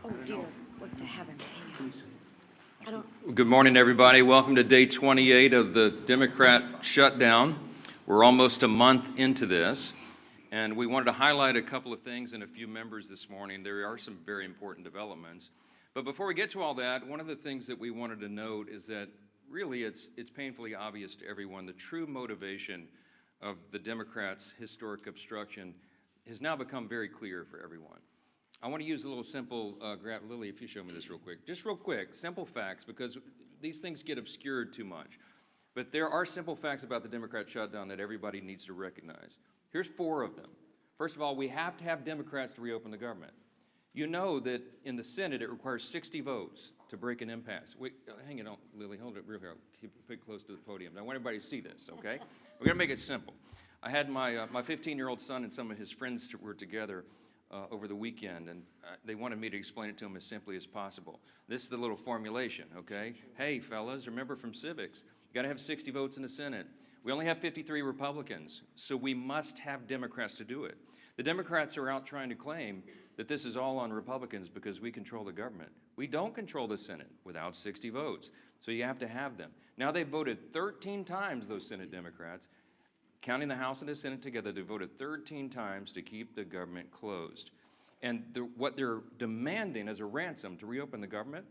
Oh dear, what the heavens, hang on. I don't... Good morning, everybody. Welcome to day 28 of the Democrat shutdown. We're almost a month into this, and we wanted to highlight a couple of things and a few members this morning. There are some very important developments. But before we get to all that, one of the things that we wanted to note is that really it's painfully obvious to everyone the true motivation of the Democrats' historic obstruction has now become very clear for everyone. I want to use a little simple, Lily, if you show me this real quick. Just real quick, simple facts, because these things get obscured too much. But there are simple facts about the Democrat shutdown that everybody needs to recognize. Here's 4 of them. First of all, we have to have Democrats to reopen the government. You know that in the Senate it requires 60 votes to break an impasse. Wait, hang it on, Lily, hold it real here. Keep it close to the podium. I want everybody to see this, okay? We're gonna make it simple. I had my 15-year-old son and some of his friends were together over the weekend, and they wanted me to explain it to them as simply as possible. This is the little formulation, okay? Hey, fellas, remember from civics, you gotta have 60 votes in the Senate. We only have 53 Republicans, so we must have Democrats to do it. The Democrats are out trying to claim that this is all on Republicans because we control the government. We don't control the Senate without 60 votes, so you have to have them. Now they've voted 13 times, those Senate Democrats, counting the House and the Senate together, they voted 13 times to keep the government closed. And what they're demanding as a ransom to reopen the government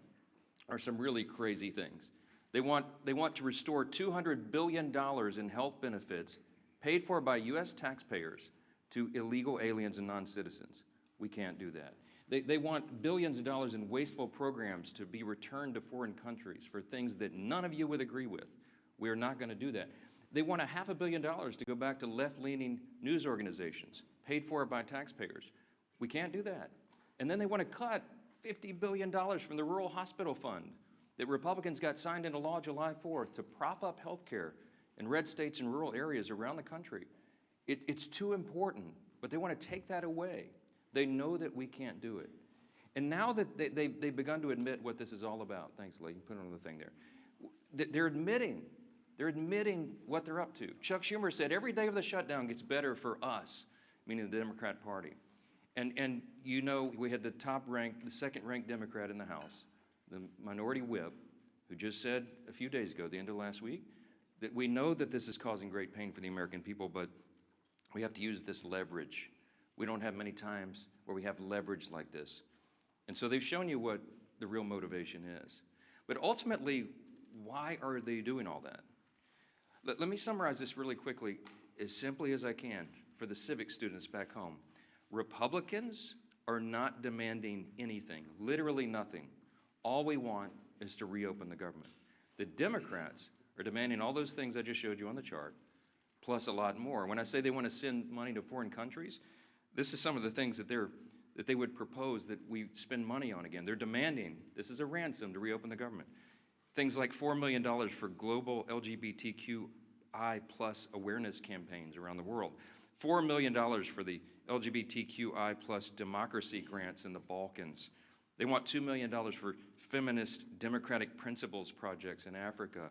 are some really crazy things. They want to restore $200 billion in health benefits paid for by U.S. taxpayers to illegal aliens and non-citizens. We can't do that. They want billions of dollars in wasteful programs to be returned to foreign countries for things that none of you would agree with. We are not going to do that. They want $500 million to go back to left-leaning news organizations, paid for by taxpayers. We can't do that. And then they want to cut $50 billion from the Rural Hospital Fund that Republicans got signed into law July 4th to prop up health care in red states and rural areas around the country. It's too important, but they want to take that away. They know that we can't do it. And now that they've begun to admit what this is all about, thanks, Lee, put on the thing there. They're admitting what they're up to. Chuck Schumer said every day of the shutdown gets better for us, meaning the Democrat Party. And you know, we had the second-ranked Democrat in the House, the minority whip, who just said a few days ago, the end of last week, that we know that this is causing great pain for the American people, but we have to use this leverage. We don't have many times where we have leverage like this. And so they've shown you what the real motivation is. But ultimately, why are they doing all that? Let me summarize this really quickly, as simply as I can, for the civic students back home. Republicans are not demanding anything, literally nothing. All we want is to reopen the government. The Democrats are demanding all those things I just showed you on the chart, plus a lot more. When I say they want to send money to foreign countries, this is some of the things that they would propose that we spend money on again. They're demanding, this is a ransom to reopen the government. Things like $4 million for global LGBTQI+ awareness campaigns around the world. $4 million for the LGBTQI+ democracy grants in the Balkans. They want $2 million for feminist democratic principles projects in Africa.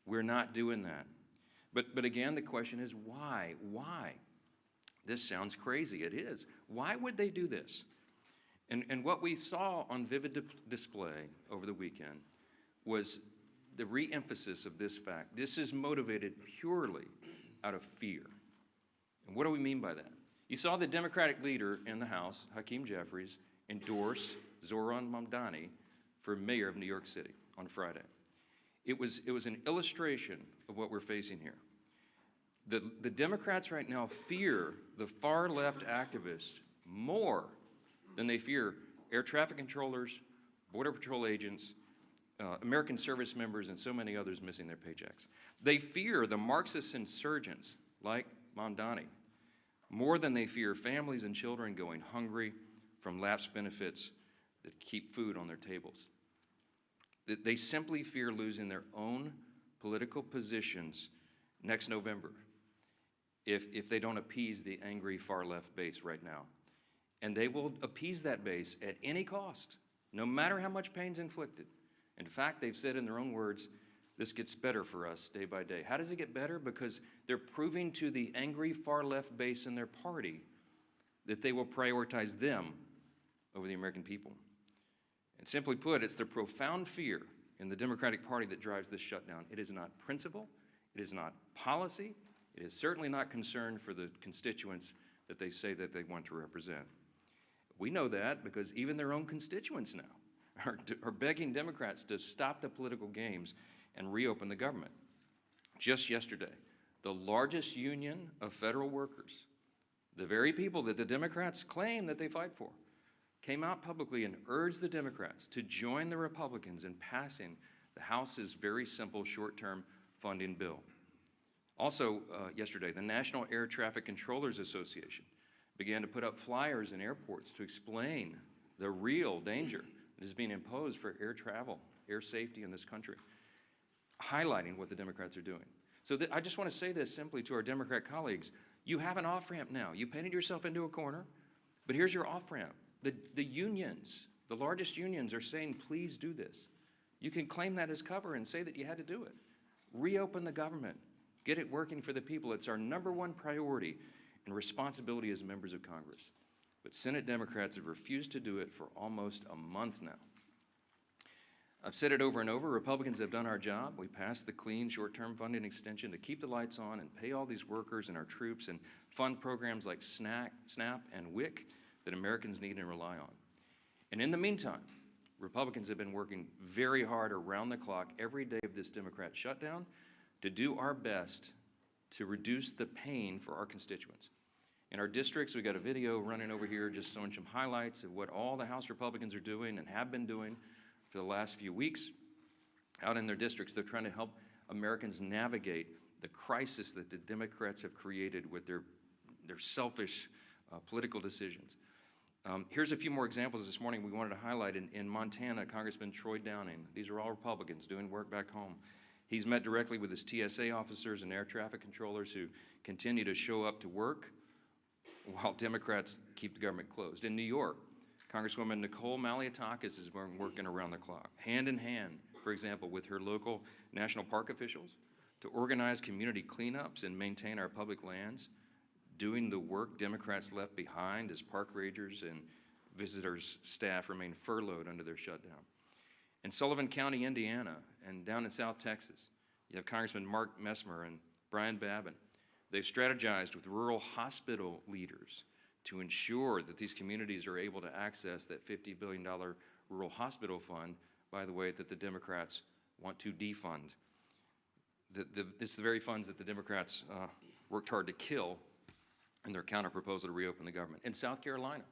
We're not doing that. But again, the question is why? Why? This sounds crazy. It is. Why would they do this? And what we saw on vivid display over the weekend was the re-emphasis of this fact. This is motivated purely out of fear. And what do we mean by that? You saw the Democratic leader in the House, Hakeem Jeffries, endorse Zohran Mamdani for mayor of New York City on Friday. It was an illustration of what we're facing here. The Democrats right now fear the far-left activists more than they fear air traffic controllers, Border Patrol agents, American service members, and so many others missing their paychecks. They fear the Marxist insurgents like Mamdani more than they fear families and children going hungry from lapsed benefits that keep food on their tables. They simply fear losing their own political positions next November if they don't appease the angry far-left base right now. And they will appease that base at any cost, no matter how much pain's inflicted. In fact, they've said in their own words, this gets better for us day by day. How does it get better? Because they're proving to the angry far-left base in their party that they will prioritize them over the American people. And simply put, it's the profound fear in the Democratic Party that drives this shutdown. It is not principle, it is not policy, it is certainly not concern for the constituents that they say that they want to represent. We know that because even their own constituents now are begging Democrats to stop the political games and reopen the government. Just yesterday, the largest union of federal workers, the very people that the Democrats claim that they fight for, came out publicly and urged the Democrats to join the Republicans in passing the House's very simple short-term funding bill. Also, yesterday, the National Air Traffic Controllers Association began to put up flyers in airports to explain the real danger that is being imposed for air travel, air safety in this country, highlighting what the Democrats are doing. So I just want to say this simply to our Democrat colleagues. You have an off-ramp now. You painted yourself into a corner, but here's your off-ramp. The unions, the largest unions are saying, please do this. You can claim that as cover and say that you had to do it. Reopen the government. Get it working for the people. It's our #1 priority and responsibility as members of Congress. But Senate Democrats have refused to do it for almost a month now. I've said it over and over, Republicans have done our job. We passed the clean short-term funding extension to keep the lights on and pay all these workers and our troops and fund programs like SNAP and WIC that Americans need and rely on. And in the meantime, Republicans have been working very hard around the clock every day of this Democrat shutdown to do our best to reduce the pain for our constituents. In our districts, we've got a video running over here just showing some highlights of what all the House Republicans are doing and have been doing for the last few weeks. Out in their districts, they're trying to help Americans navigate the crisis that the Democrats have created with their selfish political decisions. Here's a few more examples this morning we wanted to highlight. In Montana, Congressman Troy Downing, these are all Republicans doing work back home. He's met directly with his TSA officers and air traffic controllers who continue to show up to work while Democrats keep the government closed. In New York, Congresswoman Nicole Maliotakis has been working around the clock, hand in hand, for example, with her local national park officials to organize community cleanups and maintain our public lands, doing the work Democrats left behind as park rangers and visitors' staff remain furloughed under their shutdown. In Sullivan County, Indiana, and down in South Texas, you have Congressman Mark Messmer and Brian Babin. They've strategized with rural hospital leaders to ensure that these communities are able to access that $50 billion rural hospital fund, by the way, that the Democrats want to defund. It's the very funds that the Democrats worked hard to kill in their counterproposal to reopen the government. In South Carolina,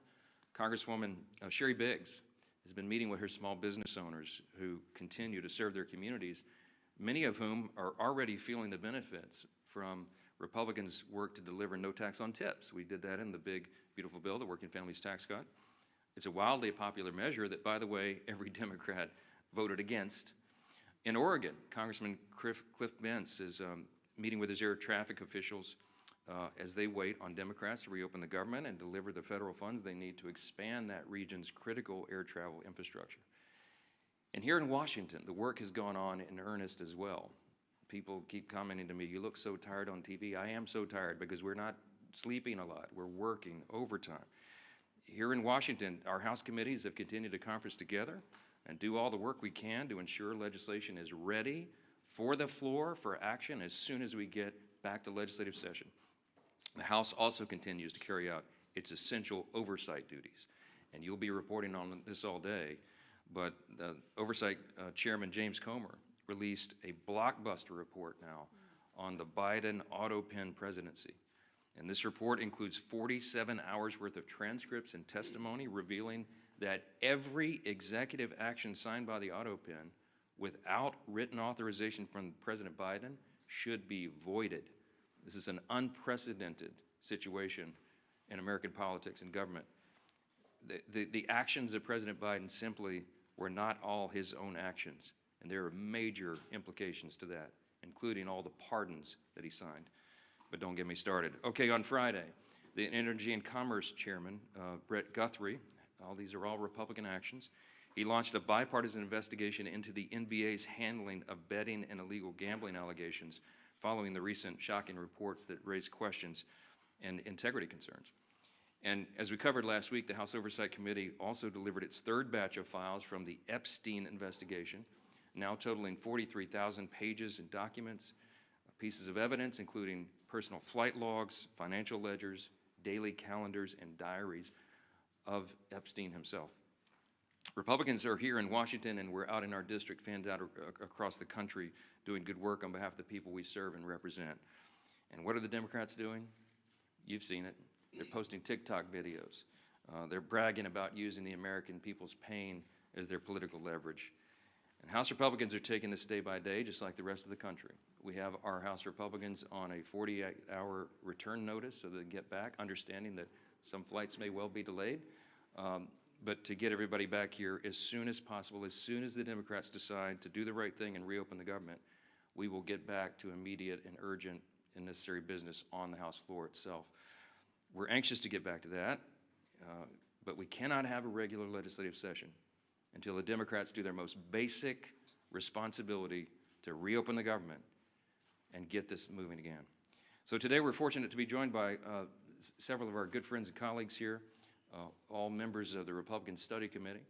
Congresswoman Sherry Biggs has been meeting with her small business owners who continue to serve their communities, many of whom are already feeling the benefits from Republicans' work to deliver no tax on tips. We did that in the big, beautiful bill, the Working Families Tax Cut. It's a wildly popular measure that, by the way, every Democrat voted against. In Oregon, Congressman Cliff Bentz is meeting with his air traffic officials as they wait on Democrats to reopen the government and deliver the federal funds they need to expand that region's critical air travel infrastructure. And here in Washington, the work has gone on in earnest as well. People keep commenting to me, you look so tired on TV. I am so tired because we're not sleeping a lot. We're working overtime. Here in Washington, our House committees have continued to conference together and do all the work we can to ensure legislation is ready for the floor for action as soon as we get back to legislative session. The House also continues to carry out its essential oversight duties. And you'll be reporting on this all day, but the Oversight Chairman James Comer released a blockbuster report now on the Biden auto pen presidency. And this report includes 47 hours worth of transcripts and testimony revealing that every executive action signed by the auto pen without written authorization from President Biden should be voided. This is an unprecedented situation in American politics and government. The actions of President Biden simply were not all his own actions, and there are major implications to that, including all the pardons that he signed. But don't get me started. Okay, on Friday, the Energy and Commerce Chairman, Brett Guthrie, these are all Republican actions, he launched a bipartisan investigation into the NBA's handling of betting and illegal gambling allegations following the recent shocking reports that raised questions and integrity concerns. And as we covered last week, the House Oversight Committee also delivered its third batch of files from the Epstein investigation, now totaling 43,000 pages and documents, pieces of evidence, including personal flight logs, financial ledgers, daily calendars, and diaries of Epstein himself. Republicans are here in Washington, and we're out in our district, fanned out across the country, doing good work on behalf of the people we serve and represent. And what are the Democrats doing? You've seen it. They're posting TikTok videos. They're bragging about using the American people's pain as their political leverage. And House Republicans are taking this day by day, just like the rest of the country. We have our House Republicans on a 48-hour return notice so they can get back, understanding that some flights may well be delayed. But to get everybody back here as soon as possible, as soon as the Democrats decide to do the right thing and reopen the government, we will get back to immediate and urgent and necessary business on the House floor itself. We're anxious to get back to that, but we cannot have a regular legislative session until the Democrats do their most basic responsibility to reopen the government and get this moving again. So today we're fortunate to be joined by several of our good friends and colleagues here, all members of the Republican Study Committee,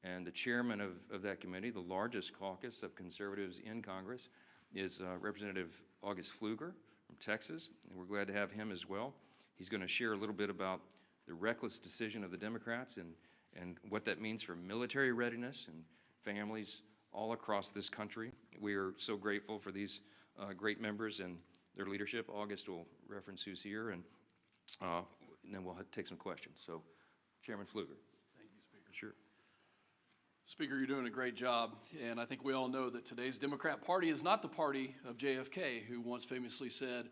and the chairman of that committee, the largest caucus of conservatives in Congress, is Representative August Pfluger from Texas, and we're glad to have him as well. He's going to share a little bit about the reckless decision of the Democrats and what that means for military readiness and families all across this country. We are so grateful for these great members and their leadership. August will reference who's here, and then we'll take some questions. So, Chairman Pfluger. Thank you, Speaker. Sure. Speaker, you're doing a great job, and I think we all know that today's Democrat Party is not the party of JFK, who once famously said,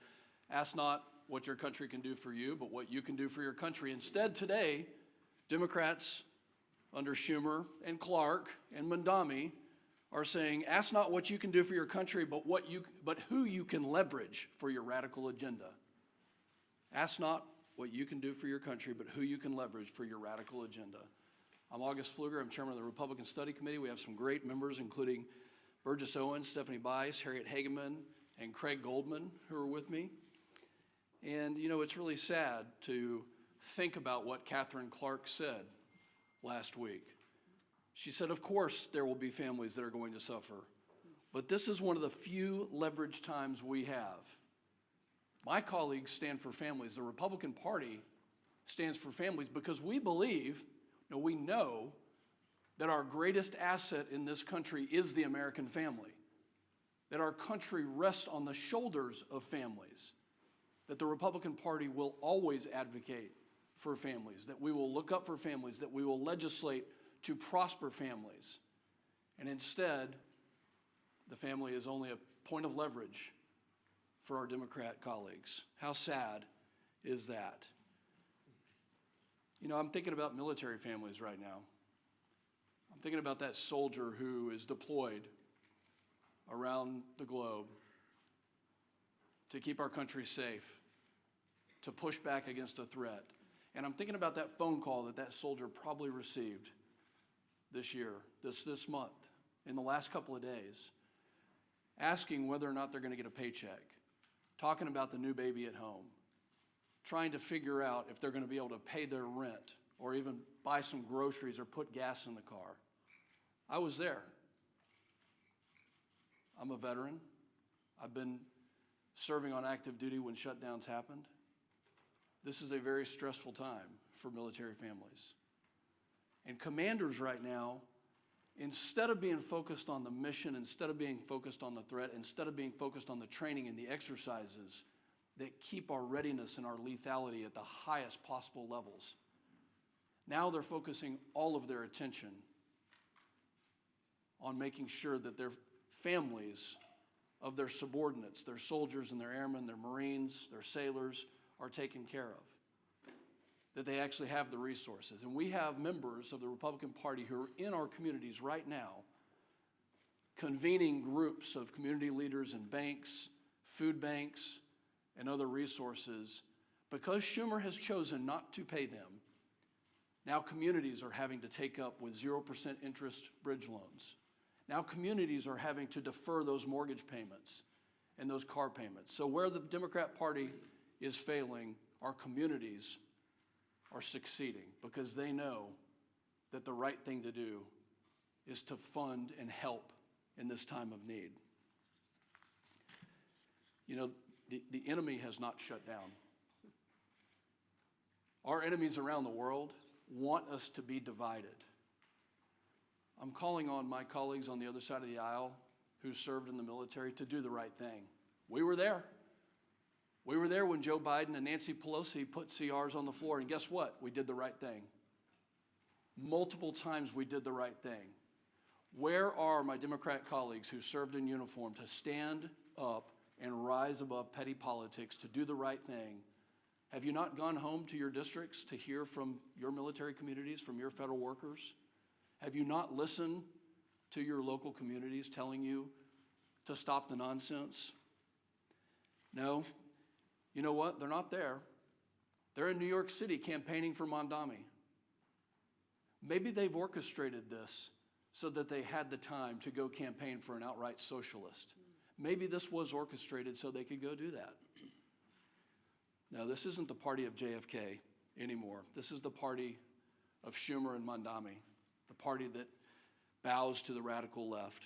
"Ask not what your country can do for you, but what you can do for your country." Instead, today, Democrats under Schumer and Clark and Mandami are saying, "Ask not what you can do for your country, but who you can leverage for your radical agenda." Ask not what you can do for your country, but who you can leverage for your radical agenda. I'm August Pfluger. I'm chairman of the Republican Study Committee. We have some great members, including Burgess Owens, Stephanie Bice, Harriet Hageman, and Craig Goldman, who are with me. And, you know, it's really sad to think about what Catherine Clark said last week. She said, of course, there will be families that are going to suffer, but this is one of the few leverage times we have. My colleagues stand for families. The Republican Party stands for families because we believe, no, we know that our greatest asset in this country is the American family, that our country rests on the shoulders of families, that the Republican Party will always advocate for families, that we will look up for families, that we will legislate to prosper families. And instead, the family is only a point of leverage for our Democrat colleagues. How sad is that? You know, I'm thinking about military families right now. I'm thinking about that soldier who is deployed around the globe to keep our country safe, to push back against a threat. And I'm thinking about that phone call that soldier probably received this year, this month, in the last couple of days, asking whether or not they're going to get a paycheck, talking about the new baby at home, trying to figure out if they're going to be able to pay their rent or even buy some groceries or put gas in the car. I was there. I'm a veteran. I've been serving on active duty when shutdowns happened. This is a very stressful time for military families. And commanders right now, instead of being focused on the mission, instead of being focused on the threat, instead of being focused on the training and the exercises that keep our readiness and our lethality at the highest possible levels, now they're focusing all of their attention on making sure that their families of their subordinates, their soldiers and their airmen, their Marines, their sailors, are taken care of, that they actually have the resources. And we have members of the Republican Party who are in our communities right now convening groups of community leaders and banks, food banks, and other resources. Because Schumer has chosen not to pay them, now communities are having to take up with 0% interest bridge loans. Now communities are having to defer those mortgage payments and those car payments. So where the Democrat Party is failing, our communities are succeeding because they know that the right thing to do is to fund and help in this time of need. You know, the enemy has not shut down. Our enemies around the world want us to be divided. I'm calling on my colleagues on the other side of the aisle who served in the military to do the right thing. We were there. We were there when Joe Biden and Nancy Pelosi put CRs on the floor, and guess what? We did the right thing. Multiple times we did the right thing. Where are my Democrat colleagues who served in uniform to stand up and rise above petty politics, to do the right thing? Have you not gone home to your districts to hear from your military communities, from your federal workers? Have you not listened to your local communities telling you to stop the nonsense? No. You know what? They're not there. They're in New York City campaigning for Mondami. Maybe they've orchestrated this so that they had the time to go campaign for an outright socialist. Maybe this was orchestrated so they could go do that. No, this isn't the party of JFK anymore. This is the party of Schumer and Mondami, the party that bows to the radical left.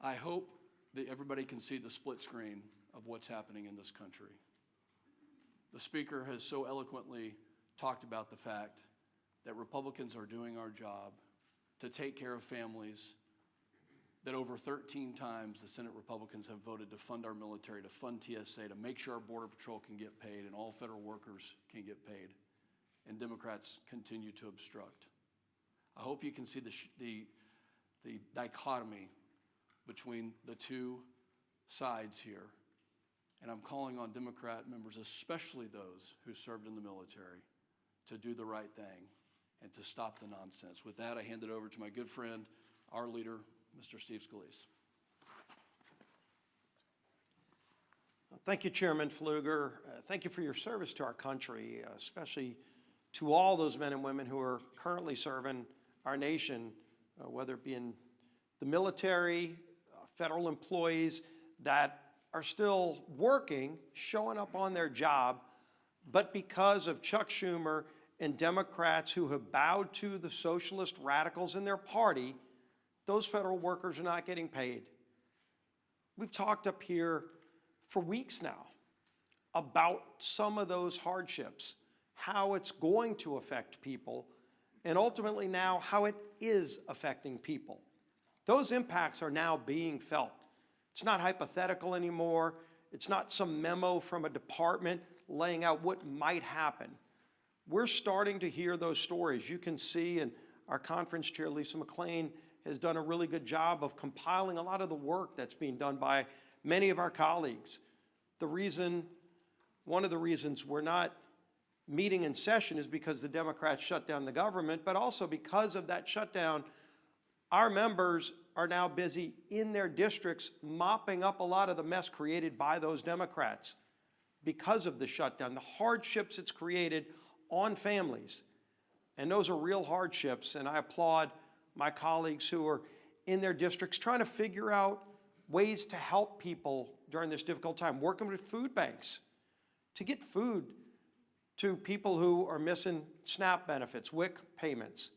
I hope that everybody can see the split screen of what's happening in this country. The speaker has so eloquently talked about the fact that Republicans are doing our job to take care of families, that over 13 times the Senate Republicans have voted to fund our military, to fund TSA, to make sure our Border Patrol can get paid and all federal workers can get paid, and Democrats continue to obstruct. I hope you can see the dichotomy between the two sides here, and I'm calling on Democrat members, especially those who served in the military, to do the right thing and to stop the nonsense. With that, I hand it over to my good friend, our leader, Mr. Steve Scalise. Thank you, Chairman Pfluger. Thank you for your service to our country, especially to all those men and women who are currently serving our nation, whether it be in the military, federal employees that are still working, showing up on their job, but because of Chuck Schumer and Democrats who have bowed to the socialist radicals in their party, those federal workers are not getting paid. We've talked up here for weeks now about some of those hardships, how it's going to affect people, and ultimately now how it is affecting people. Those impacts are now being felt. It's not hypothetical anymore. It's not some memo from a department laying out what might happen. We're starting to hear those stories. You can see, and our conference chair, Lisa McLean, has done a really good job of compiling a lot of the work that's being done by many of our colleagues. One of the reasons we're not meeting in session is because the Democrats shut down the government, but also because of that shutdown, our members are now busy in their districts mopping up a lot of the mess created by those Democrats because of the shutdown, the hardships it's created on families. And those are real hardships, and I applaud my colleagues who are in their districts trying to figure out ways to help people during this difficult time, working with food banks to get food to people who are missing SNAP benefits, WIC payments,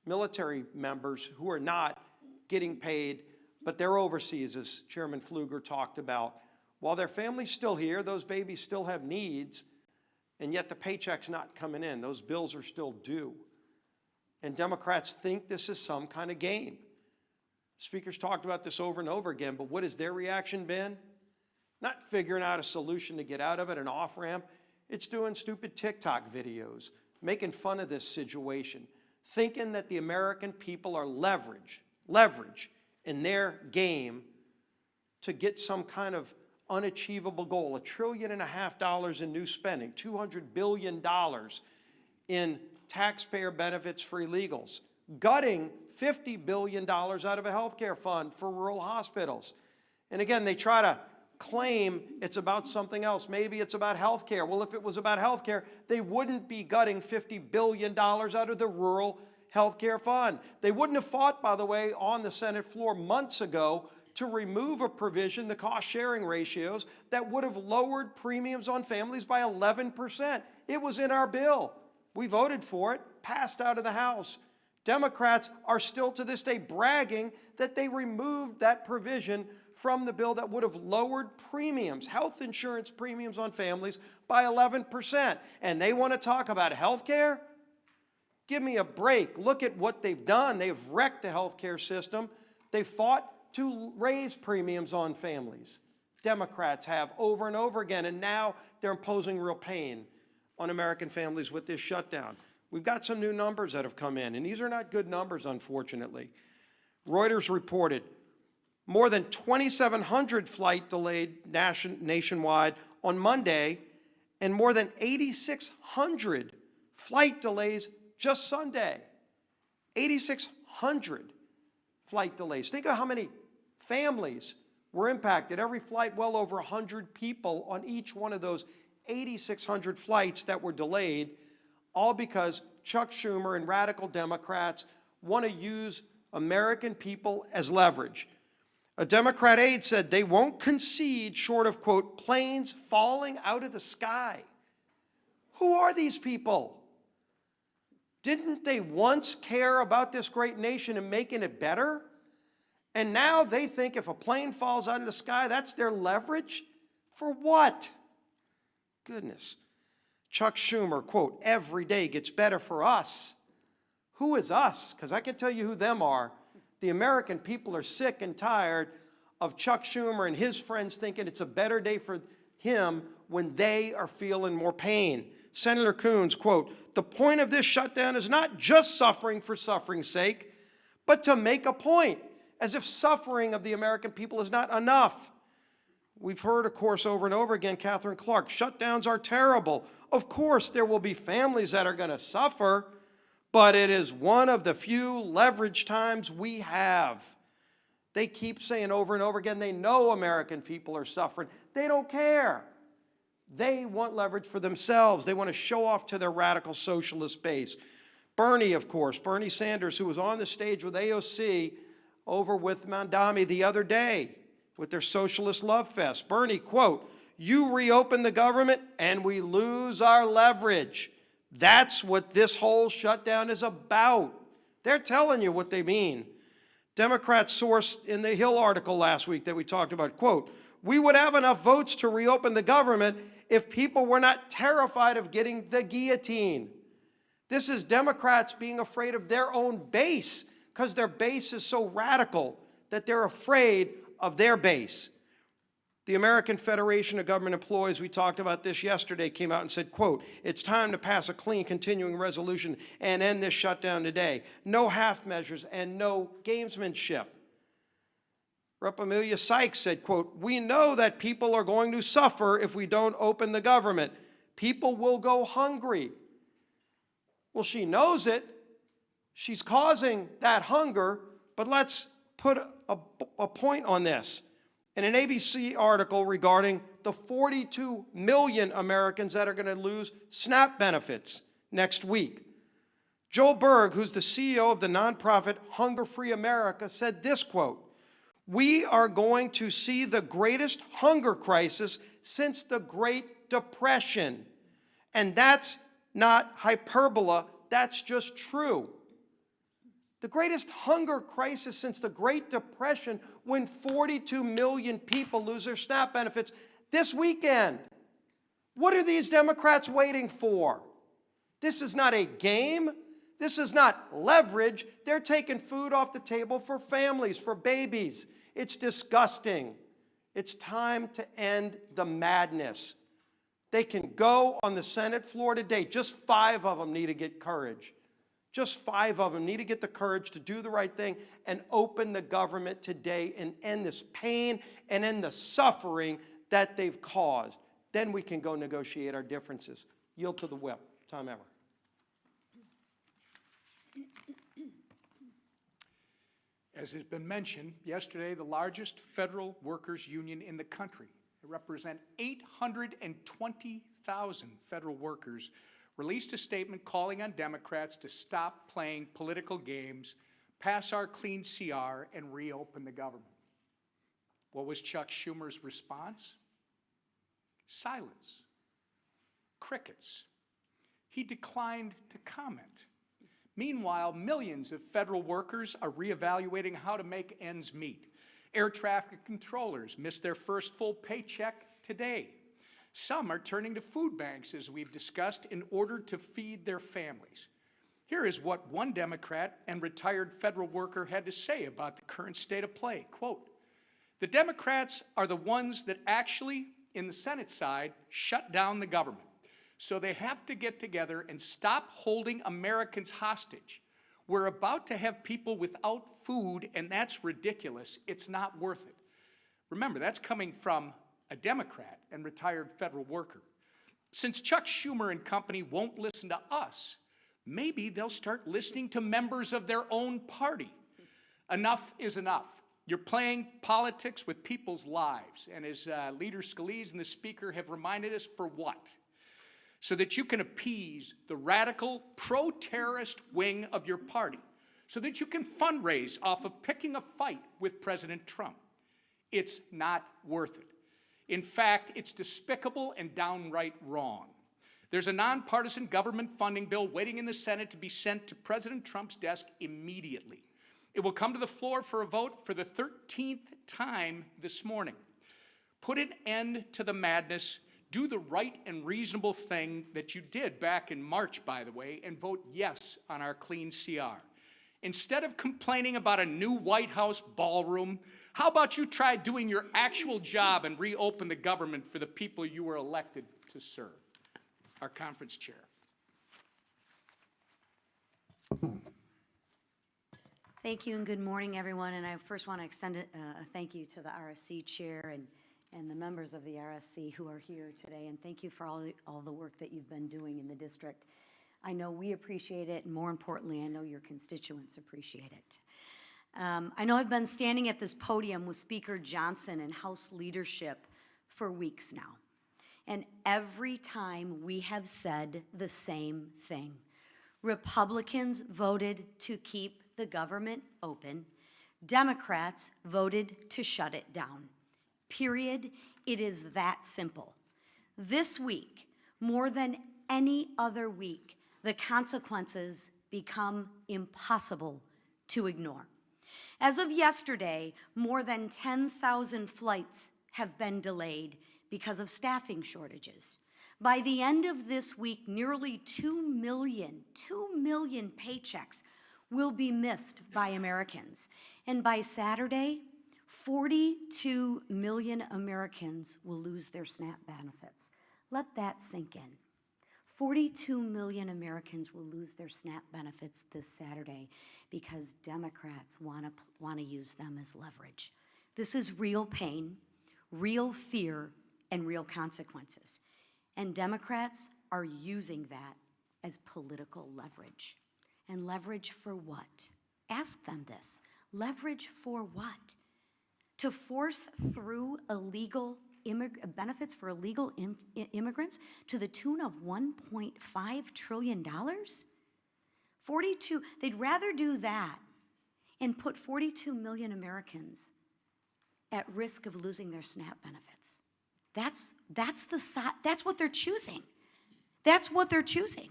military members who are not getting paid, but they're overseas, as Chairman Pfluger talked about. While their family's still here, those babies still have needs, and yet the paycheck's not coming in. Those bills are still due. And Democrats think this is some kind of game. Speakers talked about this over and over again, but what has their reaction been? Not figuring out a solution to get out of it, an off-ramp. It's doing stupid TikTok videos, making fun of this situation, thinking that the American people are leverage in their game to get some kind of unachievable goal, $1.5 trillion in new spending, $200 billion in taxpayer benefits for illegals, gutting $50 billion out of a healthcare fund for rural hospitals. And again, they try to claim it's about something else. Maybe it's about healthcare. Well, if it was about healthcare, they wouldn't be gutting $50 billion out of the rural healthcare fund. They wouldn't have fought, by the way, on the Senate floor months ago to remove a provision, the cost-sharing ratios, that would have lowered premiums on families by 11%. It was in our bill. We voted for it, passed out of the House. Democrats are still to this day bragging that they removed that provision from the bill that would have lowered premiums, health insurance premiums on families by 11%. And they want to talk about health care? Give me a break. Look at what they've done. They've wrecked the health care system. They fought to raise premiums on families. Democrats have over and over again, and now they're imposing real pain on American families with this shutdown. We've got some new numbers that have come in, and these are not good numbers, unfortunately. Reuters reported more than 2,700 flight delayed nationwide on Monday, and more than 8,600 flight delays just Sunday. 8,600 flight delays. Think of how many families were impacted. Every flight, well over 100 people on each one of those 8,600 flights that were delayed, all because Chuck Schumer and radical Democrats want to use American people as leverage. A Democrat aide said they won't concede short of, quote, planes falling out of the sky. Who are these people? Didn't they once care about this great nation and making it better? And now they think if a plane falls out of the sky, that's their leverage? For what? Goodness. Chuck Schumer, quote, every day gets better for us. Who is us? Because I can tell you who them are. The American people are sick and tired of Chuck Schumer and his friends thinking it's a better day for him when they are feeling more pain. Senator Coons, quote, the point of this shutdown is not just suffering for suffering's sake, but to make a point, as if suffering of the American people is not enough. We've heard, of course, over and over again, Catherine Clark, shutdowns are terrible. Of course, there will be families that are going to suffer, but it is one of the few leverage times we have. They keep saying over and over again, they know American people are suffering. They don't care. They want leverage for themselves. They want to show off to their radical socialist base. Bernie, of course, Bernie Sanders, who was on the stage with AOC over with Mandami the other day with their socialist love fest. Bernie, quote, you reopen the government and we lose our leverage. That's what this whole shutdown is about. They're telling you what they mean. Democrats sourced in the Hill article last week that we talked about, quote, we would have enough votes to reopen the government if people were not terrified of getting the guillotine. This is Democrats being afraid of their own base because their base is so radical that they're afraid of their base. The American Federation of Government Employees, we talked about this yesterday, came out and said, quote, it's time to pass a clean continuing resolution and end this shutdown today. No half measures and no gamesmanship. Rep. Amelia Sykes said, quote, we know that people are going to suffer if we don't open the government. People will go hungry. Well, she knows it. She's causing that hunger, but let's put a point on this. In an ABC article regarding the 42 million Americans that are going to lose SNAP benefits next week, Joel Berg, who's the CEO of the nonprofit Hunger Free America, said this, quote, we are going to see the greatest hunger crisis since the Great Depression. And that's not hyperbole, that's just true. The greatest hunger crisis since the Great Depression, when 42 million people lose their SNAP benefits this weekend. What are these Democrats waiting for? This is not a game. This is not leverage. They're taking food off the table for families, for babies. It's disgusting. It's time to end the madness. They can go on the Senate floor today. Just 5 of them need to get courage. Just 5 of them need to get the courage to do the right thing and open the government today and end this pain and end the suffering that they've caused. Then we can go negotiate our differences. Yield to the whip. Tom Emmer. As has been mentioned, yesterday the largest federal workers union in the country, they represent 820,000 federal workers, released a statement calling on Democrats to stop playing political games, pass our clean CR, and reopen the government. What was Chuck Schumer's response? Silence. Crickets. He declined to comment. Meanwhile, millions of federal workers are reevaluating how to make ends meet. Air traffic controllers missed their first full paycheck today. Some are turning to food banks, as we've discussed, in order to feed their families. Here is what one Democrat and retired federal worker had to say about the current state of play. Quote, "The Democrats are the ones that actually, in the Senate side, shut down the government. So they have to get together and stop holding Americans hostage. We're about to have people without food, and that's ridiculous. It's not worth it." Remember, that's coming from a Democrat and retired federal worker. Since Chuck Schumer and company won't listen to us, maybe they'll start listening to members of their own party. Enough is enough. You're playing politics with people's lives, and as Leader Scalise and the Speaker have reminded us, for what? So that you can appease the radical pro-terrorist wing of your party, so that you can fundraise off of picking a fight with President Trump. It's not worth it. In fact, it's despicable and downright wrong. There's a nonpartisan government funding bill waiting in the Senate to be sent to President Trump's desk immediately. It will come to the floor for a vote for the 13th time this morning. Put an end to the madness. Do the right and reasonable thing that you did back in March, by the way, and vote yes on our clean CR. Instead of complaining about a new White House ballroom, how about you try doing your actual job and reopen the government for the people you were elected to serve? Our conference chair. Thank you and good morning, everyone. And I first want to extend a thank you to the RSC chair and the members of the RSC who are here today. And thank you for all the work that you've been doing in the district. I know we appreciate it, and more importantly, I know your constituents appreciate it. I know I've been standing at this podium with Speaker Johnson and House leadership for weeks now. And every time we have said the same thing. Republicans voted to keep the government open. Democrats voted to shut it down. Period. It is that simple. This week, more than any other week, the consequences become impossible to ignore. As of yesterday, more than 10,000 flights have been delayed because of staffing shortages. By the end of this week, nearly 2 million paychecks will be missed by Americans. And by Saturday, 42 million Americans will lose their SNAP benefits. Let that sink in. 42 million Americans will lose their SNAP benefits this Saturday because Democrats want to use them as leverage. This is real pain, real fear, and real consequences. And Democrats are using that as political leverage. And leverage for what? Ask them this. Leverage for what? To force through illegal benefits for illegal immigrants to the tune of $1.5 trillion? They'd rather do that and put 42 million Americans at risk of losing their SNAP benefits. That's what they're choosing. That's what they're choosing.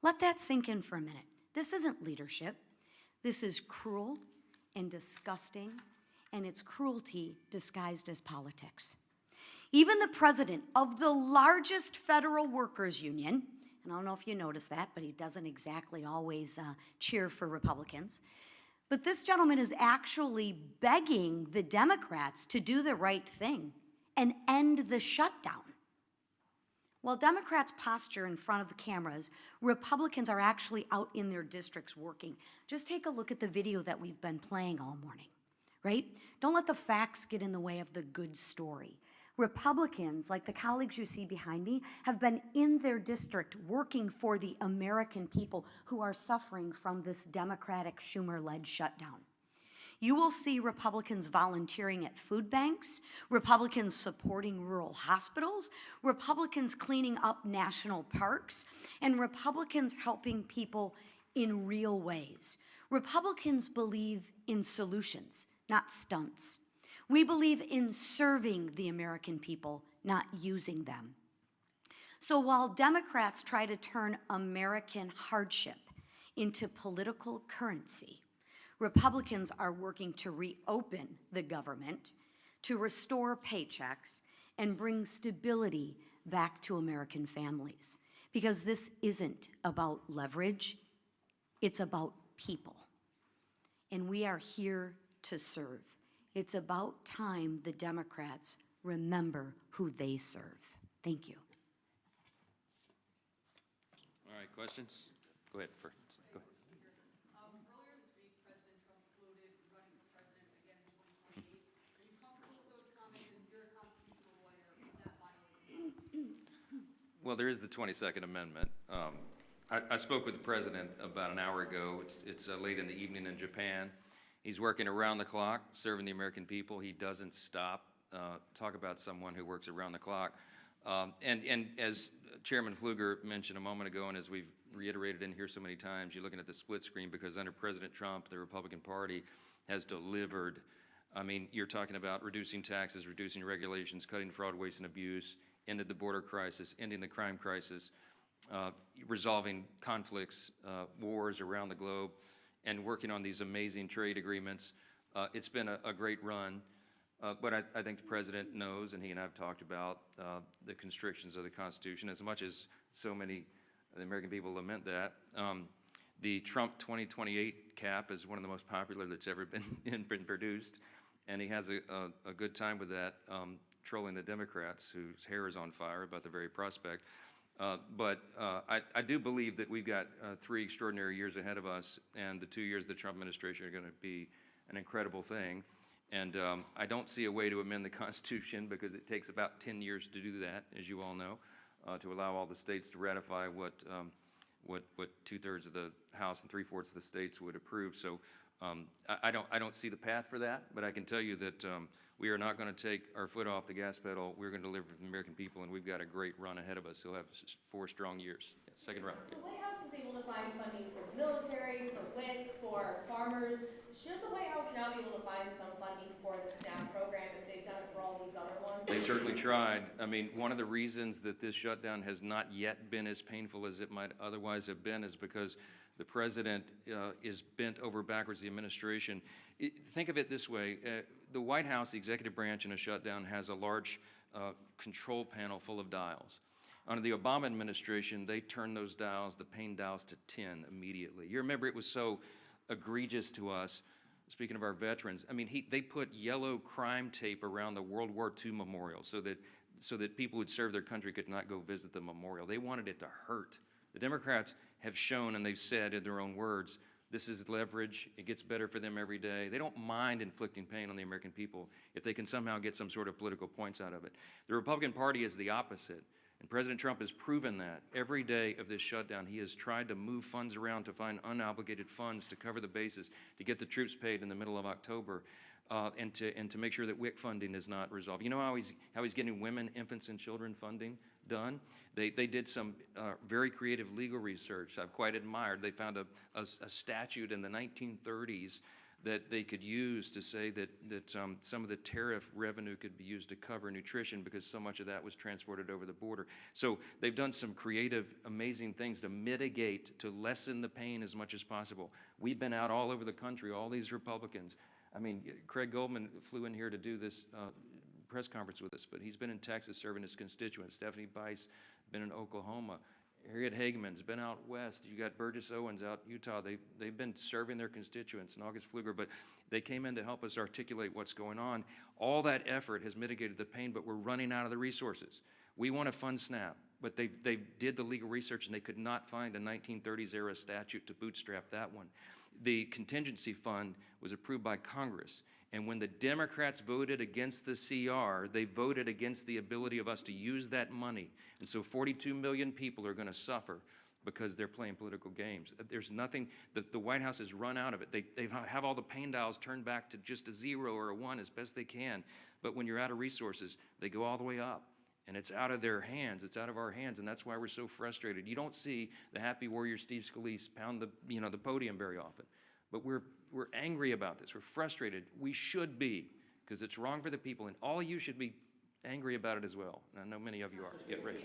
Let that sink in for a minute. This isn't leadership. This is cruel and disgusting, and it's cruelty disguised as politics. Even the president of the largest federal workers union, and I don't know if you noticed that, but he doesn't exactly always cheer for Republicans, but this gentleman is actually begging the Democrats to do the right thing and end the shutdown. While Democrats posture in front of the cameras, Republicans are actually out in their districts working. Just take a look at the video that we've been playing all morning, right? Don't let the facts get in the way of the good story. Republicans, like the colleagues you see behind me, have been in their district working for the American people who are suffering from this Democratic Schumer-led shutdown. You will see Republicans volunteering at food banks, Republicans supporting rural hospitals, Republicans cleaning up national parks, and Republicans helping people in real ways. Republicans believe in solutions, not stunts. We believe in serving the American people, not using them. So while Democrats try to turn American hardship into political currency, Republicans are working to reopen the government, to restore paychecks, and bring stability back to American families. Because this isn't about leverage, it's about people. And we are here to serve. It's about time the Democrats remember who they serve. Thank you. All right, questions? Go ahead first. Go ahead. Earlier this week, President Trump floated running for president again in 2028. Are you comfortable with those comments, and you're a constitutional lawyer, with that violating? Well, there is the 22nd Amendment. I spoke with the president about an hour ago. It's late in the evening in Japan. He's working around the clock, serving the American people. He doesn't stop. Talk about someone who works around the clock. And as Chairman Pfluger mentioned a moment ago, and as we've reiterated in here so many times, you're looking at the split screen because under President Trump, the Republican Party has delivered. I mean, you're talking about reducing taxes, reducing regulations, cutting fraud, waste, and abuse, ended the border crisis, ending the crime crisis, resolving conflicts, wars around the globe, and working on these amazing trade agreements. It's been a great run. But I think the president knows, and he and I have talked about the constrictions of the Constitution, as much as so many of the American people lament that. The Trump 2028 cap is one of the most popular that's ever been produced, and he has a good time with that, trolling the Democrats, whose hair is on fire about the very prospect. But I do believe that we've got 3 extraordinary years ahead of us, and the 2 years of the Trump administration are going to be an incredible thing. And I don't see a way to amend the Constitution because it takes about 10 years to do that, as you all know, to allow all the states to ratify what 2/3 of the House and 3/4 of the states would approve. So I don't see the path for that, but I can tell you that we are not going to take our foot off the gas pedal. We're going to deliver for the American people, and we've got a great run ahead of us. We'll have 4 strong years. Yeah, second round. The White House was able to find funding for the military, for WIC, for farmers. Should the White House now be able to find some funding for the SNAP program if they've done it for all these other ones? They certainly tried. I mean, one of the reasons that this shutdown has not yet been as painful as it might otherwise have been is because the president is bent over backwards, the administration. Think of it this way. The White House, the executive branch in a shutdown, has a large control panel full of dials. Under the Obama administration, they turned those dials, the pain dials, to 10 immediately. You remember it was so egregious to us. Speaking of our veterans, I mean, they put yellow crime tape around the World War II memorial so that people who'd served their country could not go visit the memorial. They wanted it to hurt. The Democrats have shown, and they've said in their own words, this is leverage. It gets better for them every day. They don't mind inflicting pain on the American people if they can somehow get some sort of political points out of it. The Republican Party is the opposite. And President Trump has proven that. Every day of this shutdown, he has tried to move funds around to find unobligated funds to cover the bases, to get the troops paid in the middle of October, and to make sure that WIC funding is not resolved. You know how he's getting women, infants, and children funding done? They did some very creative legal research I've quite admired. They found a statute in the 1930s that they could use to say that some of the tariff revenue could be used to cover nutrition because so much of that was transported over the border. So they've done some creative, amazing things to mitigate, to lessen the pain as much as possible. We've been out all over the country, all these Republicans. I mean, Craig Goldman flew in here to do this press conference with us, but he's been in Texas serving his constituents. Stephanie Bice been in Oklahoma. Harriet Hageman's been out west. You got Burgess Owens out Utah. They've been serving their constituents, and August Pfluger, but they came in to help us articulate what's going on. All that effort has mitigated the pain, but we're running out of the resources. We want to fund SNAP, but they did the legal research, and they could not find a 1930s era statute to bootstrap that one. The contingency fund was approved by Congress. And when the Democrats voted against the CR, they voted against the ability of us to use that money. And so 42 million people are going to suffer because they're playing political games. There's nothing, the White House has run out of it. They have all the pain dials turned back to just a 0 or a 1 as best they can. But when you're out of resources, they go all the way up. And it's out of their hands, it's out of our hands, and that's why we're so frustrated. You don't see the happy warrior Steve Scalise pound the podium very often. But we're angry about this. We're frustrated. We should be. because it's wrong for the people, and all of you should be angry about it as well. And I know many of you are. Yeah, Ray.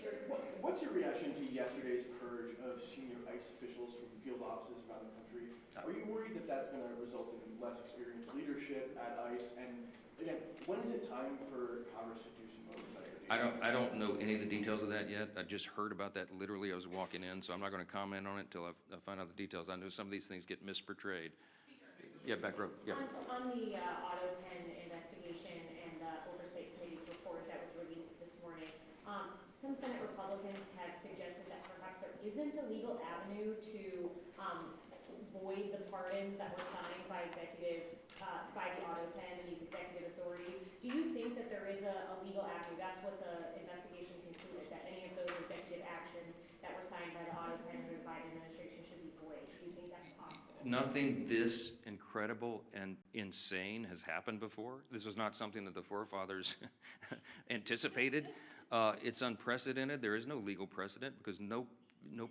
What's your reaction to yesterday's purge of senior ICE officials from field offices around the country? Are you worried that that's going to result in less experienced leadership at ICE? And again, when is it time for Congress to do some oversight? I don't know any of the details of that yet. I just heard about that literally. I was walking in, so I'm not going to comment on it until I find out the details. I know some of these things get misportrayed. Yeah, back row. Yeah. On the auto pen investigation and the Oversight Committee's report that was released this morning, some Senate Republicans have suggested that perhaps there isn't a legal avenue to void the pardons that were signed by by the auto pen and these executive authorities. Do you think that there is a legal avenue? That's what the investigation concluded, that any of those executive actions that were signed by the auto pen under the Biden administration should be void. Do you think that's possible? Nothing this incredible and insane has happened before. This was not something that the forefathers anticipated. It's unprecedented. There is no legal precedent because no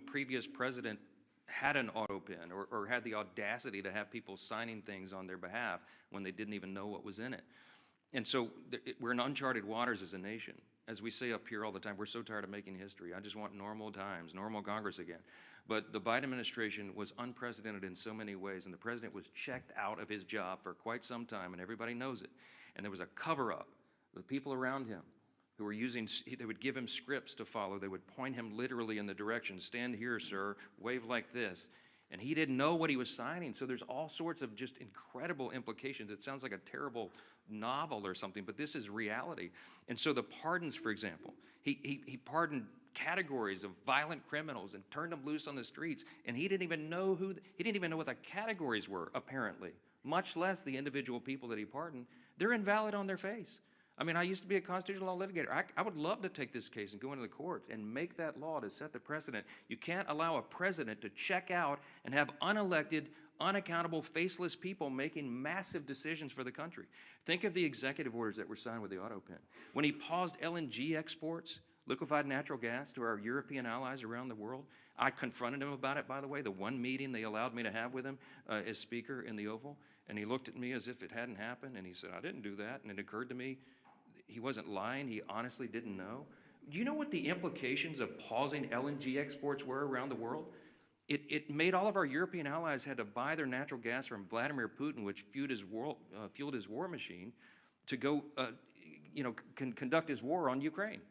previous president had an auto pen or had the audacity to have people signing things on their behalf when they didn't even know what was in it. And so we're in uncharted waters as a nation. As we say up here all the time, we're so tired of making history. I just want normal times, normal Congress again. But the Biden administration was unprecedented in so many ways, and the president was checked out of his job for quite some time, and everybody knows it. And there was a cover-up. The people around him who were they would give him scripts to follow. They would point him literally in the direction, stand here, sir, wave like this. And he didn't know what he was signing. So there's all sorts of just incredible implications. It sounds like a terrible novel or something, but this is reality. And so the pardons, for example, he pardoned categories of violent criminals and turned them loose on the streets. And he didn't even know what the categories were, apparently, much less the individual people that he pardoned. They're invalid on their face. I mean, I used to be a constitutional law litigator. I would love to take this case and go into the courts and make that law to set the precedent. You can't allow a president to check out and have unelected, unaccountable, faceless people making massive decisions for the country. Think of the executive orders that were signed with the auto pen. When he paused LNG exports, liquefied natural gas, to our European allies around the world, I confronted him about it, by the way, the one meeting they allowed me to have with him as Speaker in the Oval. And he looked at me as if it hadn't happened, and he said, I didn't do that. And it occurred to me, he wasn't lying. He honestly didn't know. Do you know what the implications of pausing LNG exports were around the world? It made all of our European allies had to buy their natural gas from Vladimir Putin, which fueled his war machine, to go, conduct his war on Ukraine.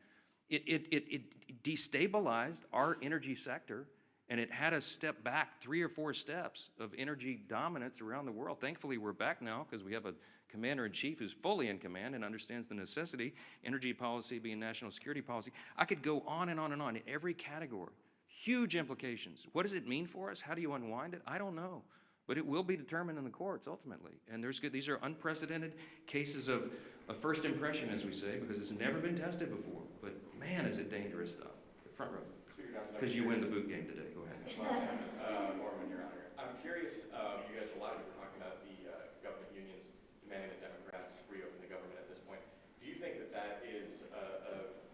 It destabilized our energy sector, and it had us step back 3 or 4 steps of energy dominance around the world. Thankfully, we're back now because we have a commander-in-chief who's fully in command and understands the necessity, energy policy being national security policy. I could go on and on and on in every category. Huge implications. What does it mean for us? How do you unwind it? I don't know. But it will be determined in the courts ultimately. And these are unprecedented cases of first impression, as we say, because it's never been tested before. But man, is it dangerous stuff. Front row. Because you win the boot game today. Go ahead. Norman, Your Honor. I'm curious, you guys, a lot of you were talking about the government unions demanding that Democrats reopen the government at this point. Do you think that that is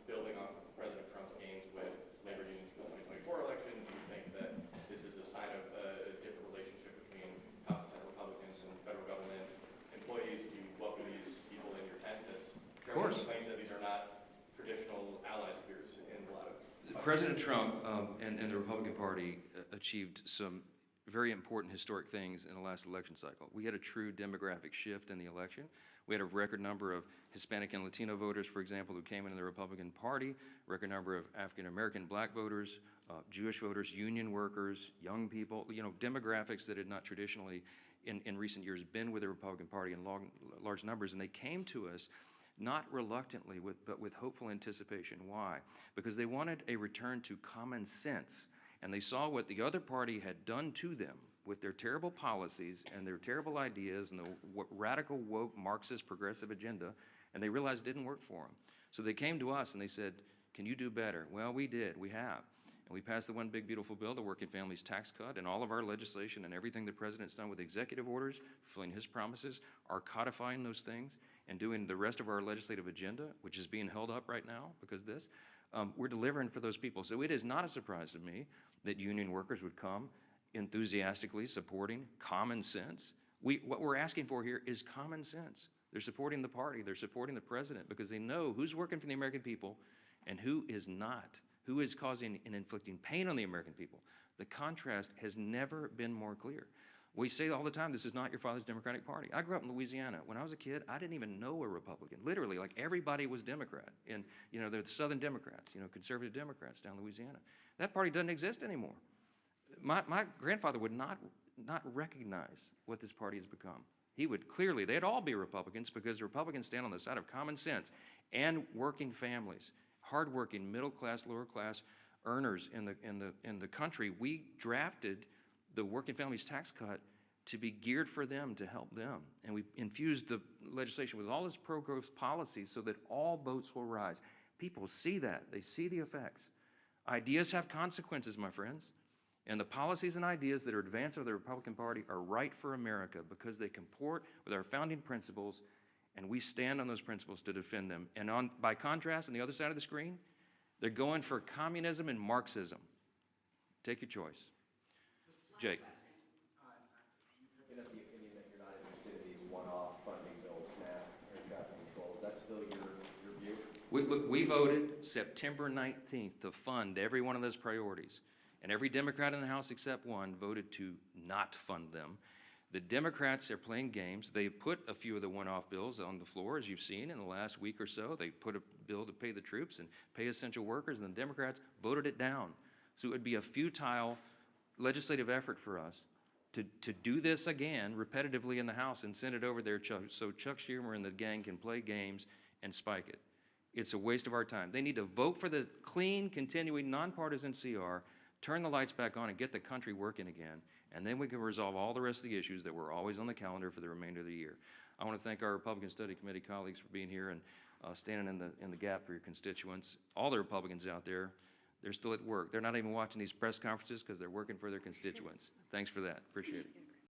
building off of President Trump's gains with labor unions for the 2024 election? Do you think that this is a sign of a different relationship between House and Senate Republicans and federal government employees? Do you welcome these people in your tent? As President claims that these are not traditional allies of yours in a lot of President Trump and the Republican Party achieved some very important historic things in the last election cycle. We had a true demographic shift in the election. We had a record number of Hispanic and Latino voters, for example, who came into the Republican Party, record number of African-American black voters, Jewish voters, union workers, young people, demographics that had not traditionally in recent years been with the Republican Party in large numbers. And they came to us not reluctantly, but with hopeful anticipation. Why? Because they wanted a return to common sense. And they saw what the other party had done to them with their terrible policies and their terrible ideas and the radical, woke, Marxist, progressive agenda, and they realized it didn't work for them. So they came to us and they said, can you do better? Well, we did. We have. And we passed the one big, beautiful bill, the Working Families Tax Cut, and all of our legislation and everything the president's done with executive orders, fulfilling his promises, are codifying those things and doing the rest of our legislative agenda, which is being held up right now because of this. We're delivering for those people. So it is not a surprise to me that union workers would come enthusiastically supporting common sense. What we're asking for here is common sense. They're supporting the party. They're supporting the president because they know who's working for the American people and who is not, who is causing and inflicting pain on the American people. The contrast has never been more clear. We say all the time, this is not your father's Democratic Party. I grew up in Louisiana. When I was a kid, I didn't even know a Republican. Literally, like everybody was Democrat. And, you know, they're the Southern Democrats, you know, conservative Democrats down in Louisiana. That party doesn't exist anymore. My grandfather would not recognize what this party has become. He would clearly, they'd all be Republicans because the Republicans stand on the side of common sense and working families, hardworking, middle class, lower class earners in the country. We drafted the working families tax cut to be geared for them, to help them. And we infused the legislation with all this pro-growth policies so that all boats will rise. People see that. They see the effects. Ideas have consequences, my friends. And the policies and ideas that are advanced by the Republican Party are right for America because they comport with our founding principles, and we stand on those principles to defend them. And by contrast, on the other side of the screen, they're going for communism and Marxism. Take your choice. Jake. You've the opinion that you're not interested in these one-off funding bills, SNAP, air traffic control. Is that still your view? We voted September 19th to fund every one of those priorities. And every Democrat in the House except one voted to not fund them. The Democrats are playing games. They put a few of the one-off bills on the floor, as you've seen in the last week or so. They put a bill to pay the troops and pay essential workers, and the Democrats voted it down. So it would be a futile legislative effort for us to do this again repetitively in the House and send it over there so Chuck Schumer and the gang can play games and spike it. It's a waste of our time. They need to vote for the clean, continuing, nonpartisan CR, turn the lights back on and get the country working again, and then we can resolve all the rest of the issues that were always on the calendar for the remainder of the year. I want to thank our Republican Study Committee colleagues for being here and standing in the gap for your constituents. All the Republicans out there, they're still at work. They're not even watching these press conferences because they're working for their constituents. Thanks for that. Appreciate it.